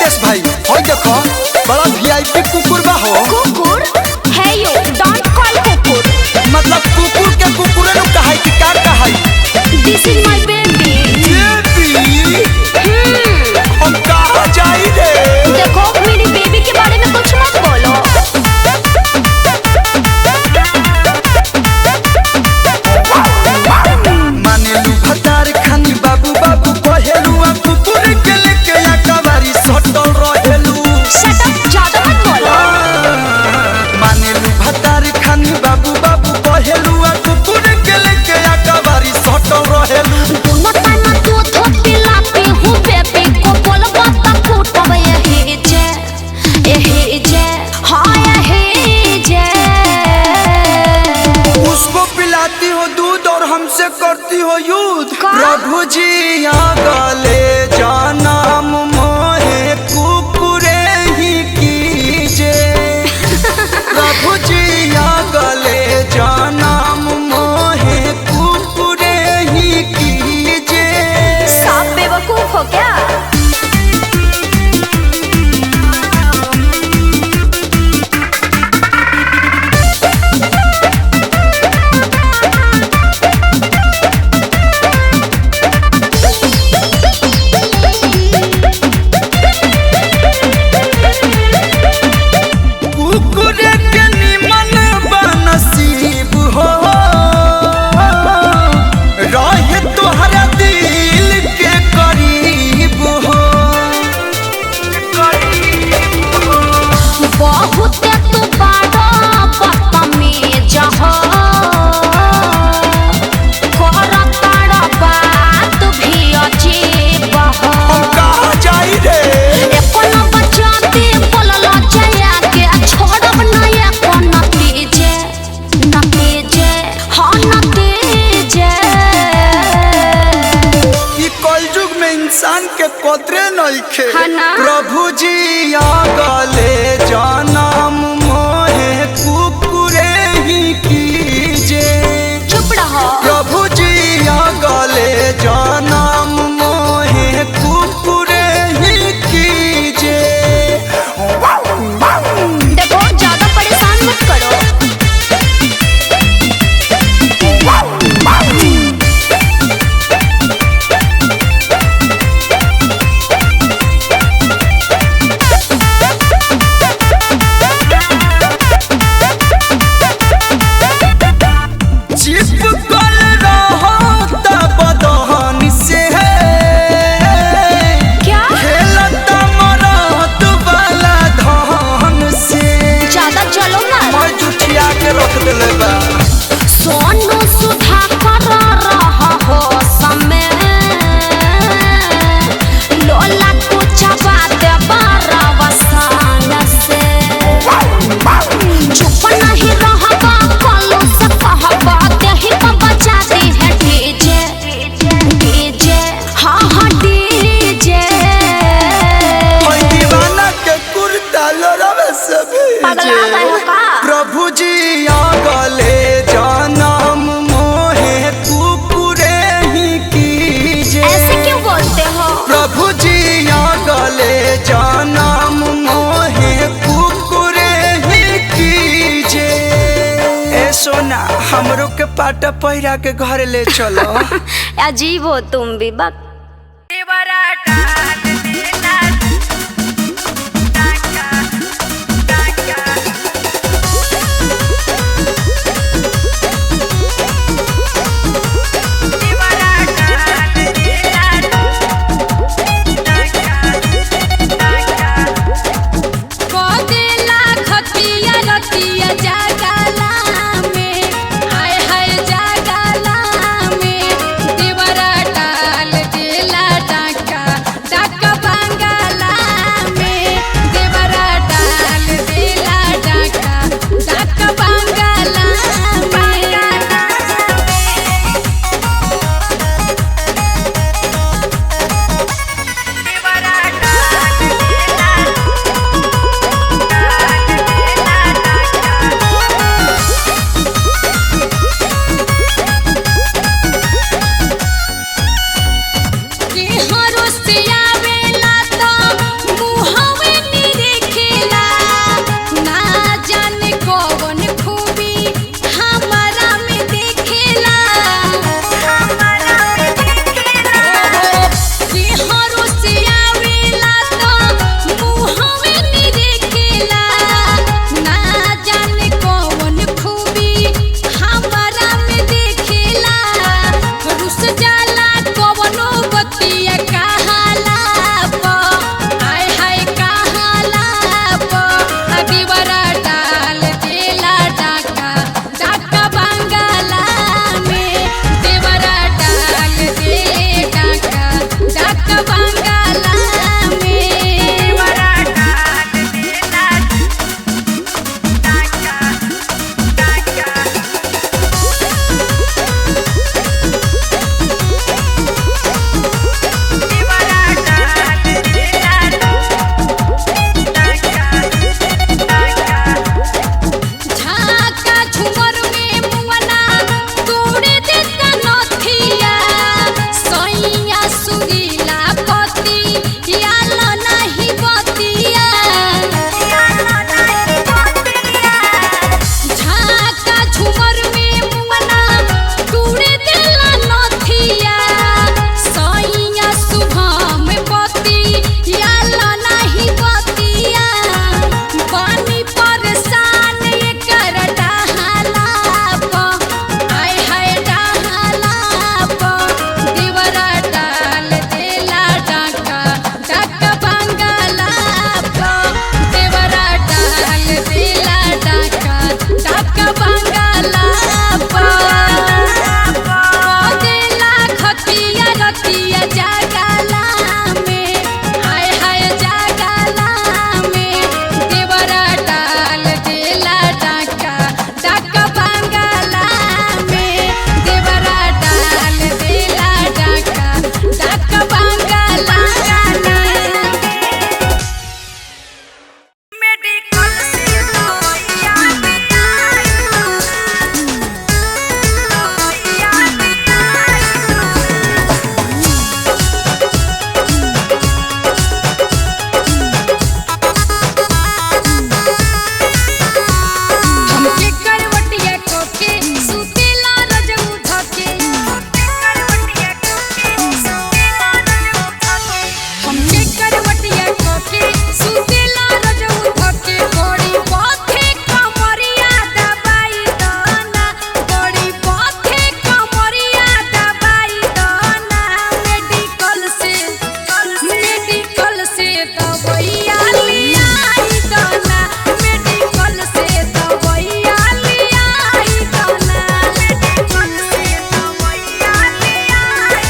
दिनेश भाई होय देखो बड़ा वीआईपी कुकुर बा हो। कुकुर है यो, डोंट कॉल कुकुर। मतलब कुकुर के कुकुरे नु कहाई कि का कहाई। दिस इज माय बेबी। बेबी हम कहां जाई रे। देखो मेरी बेबी के बारे में कुछ मत बोलो। माने लू भतार खानी बाबू बाबू कहेलू आ कुकुर के लेके या कवारी सटल रहेलू। शट अप, ज्यादा मत बोलो। माने लू भतार खानी बाबू बाबू कहेलू आ कुकुर के लेके या कवारी सटल रहेलू। दोनों टाइम तू थोप पिलाती हूँ बेबी को, बोलबा त फूटब यही जे हाँ यही जे। उसको पिलाती हो दूध और हमसे करती हो युद्ध। प्रभु जी आ गले जन्म मोहे कुकुरे ही कीजे। प्रभु जी आ गले जन्म मोहे कुकुरे ही कीजे। सब बेवकूफ हो क्या? कुकुरे के निमन बनसीब हो रहे तोहरा दिल के करीब हो। बहुत तू बड़ा बदतमीज हो, करताड़ा बात भी अजीब हो। हम कहाँ जाई रे। अपन बचाते बोलला जया के छोड़ब नया को नतीजे हाँ नतीजे। ई कलयुग में इंसान के कदरे नइखे। हाँ ना? प्रभु जी आ गले जन्म मोहे कुकुरे ही कीजे। चुप रहो। प्रभु जी आ गले जन्म मोहे कुकुरे ही कीजे। देखो ज्यादा परेशान मत करो। चिपकल रहो त बदहन से क्या? खेलत मरत वाला धन से। ज्यादा चलो ना। मैं जुठिया के रख देले बा। सोनू सुधा कर रहा हो समय, लोला कुछ बात बरवसान से। चुप नहीं रहबा कलू से कहबा, देही पर बजा दी है डीजे हाँ हाँ डीजे। मैं दीवाना के कुर्ता लोरवे से पगला गए हो का? प्रभु जी आ गले जन्म मोहे कुकुरे ही कीजे। ऐसे क्यों बोलते हो? प्रभु जी आ गले जन्म मोहे कुकुरे ही कीजे। ए सोना हमरो के पाटा पहिरा के घर ले चलो। अजीब हो तुम भी बक। जागला में देवरा डाल दे दवाइया लियाई दाना मेडिकल से दवाइया लियाई दाना मेडिकल से दवाइया लियाई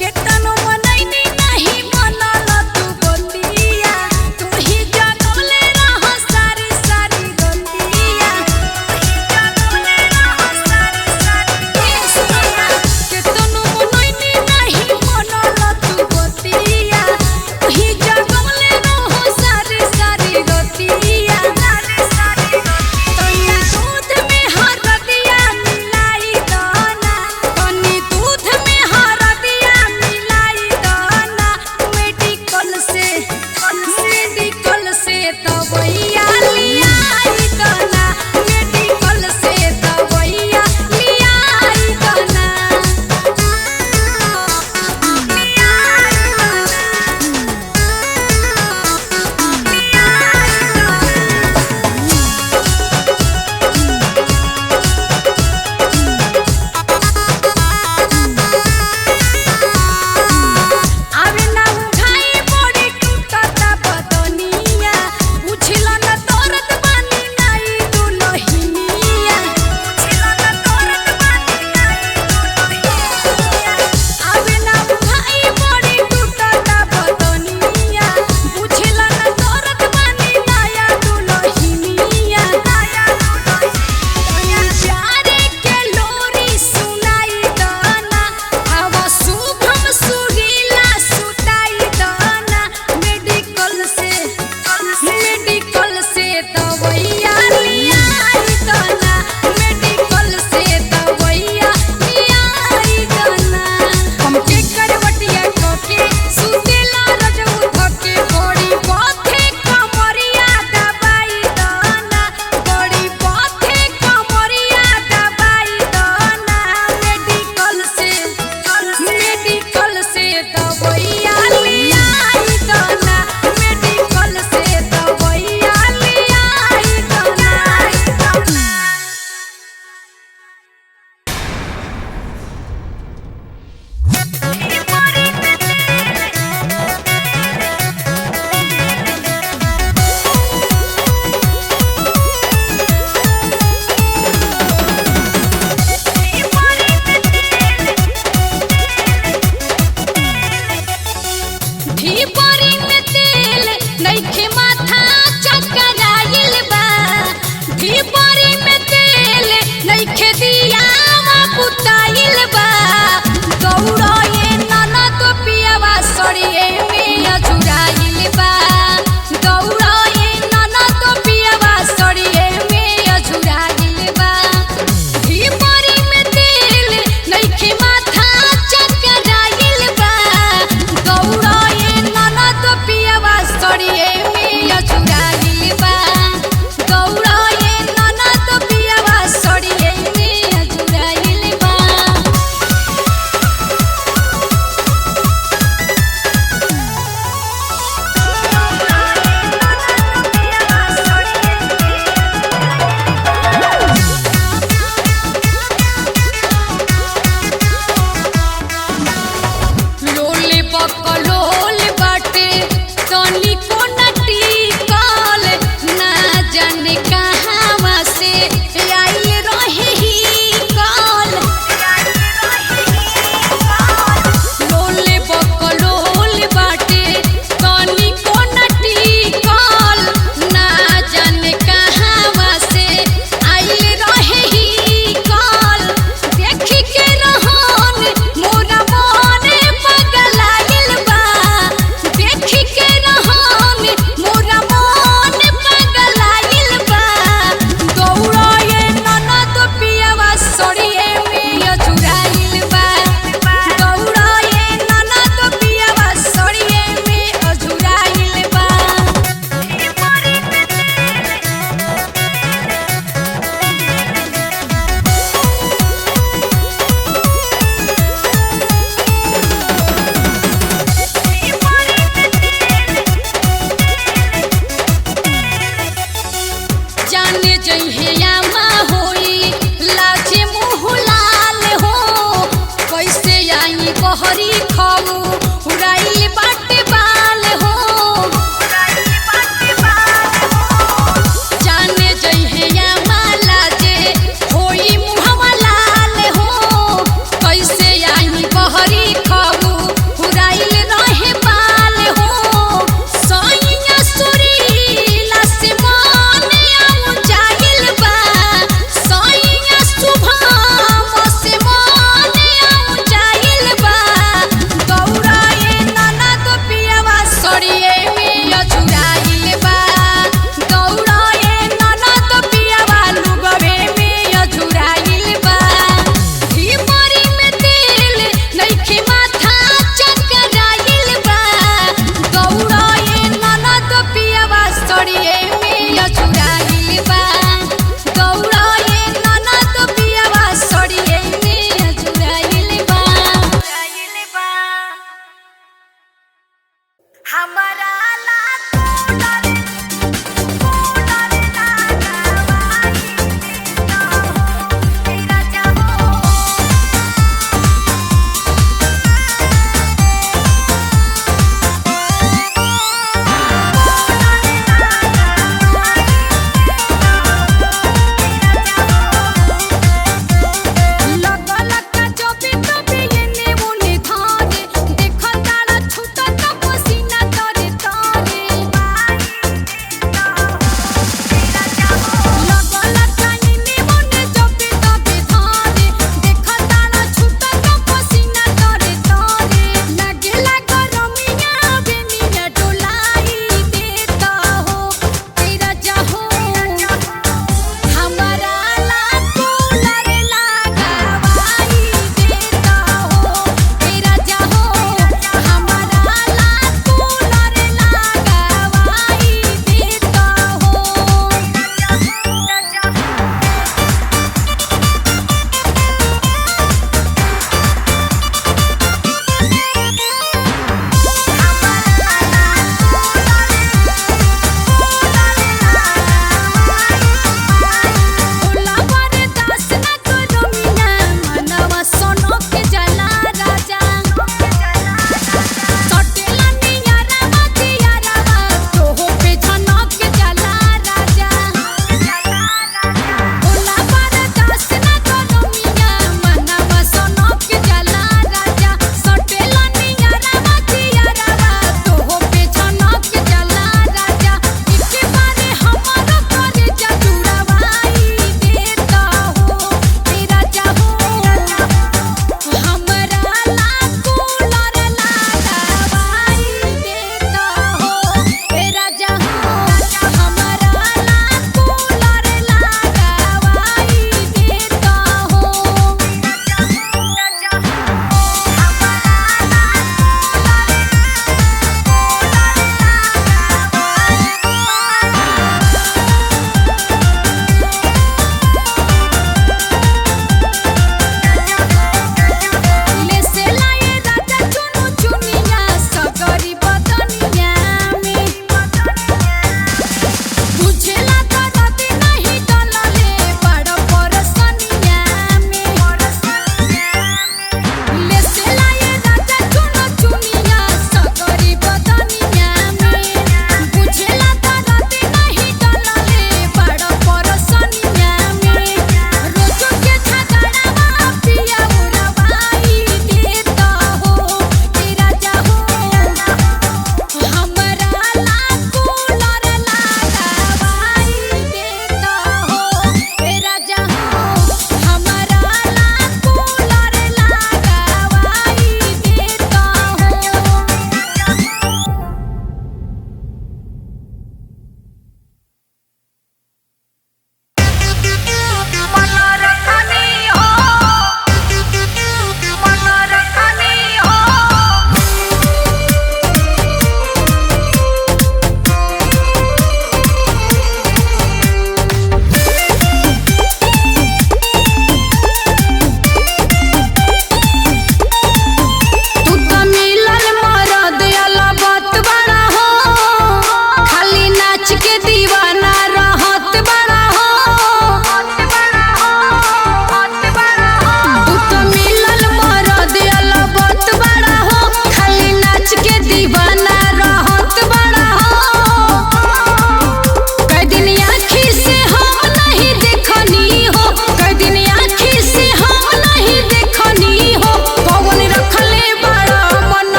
केतनो मनैनी नहीं मनल तू बतिया तू ही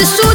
त्रिशूल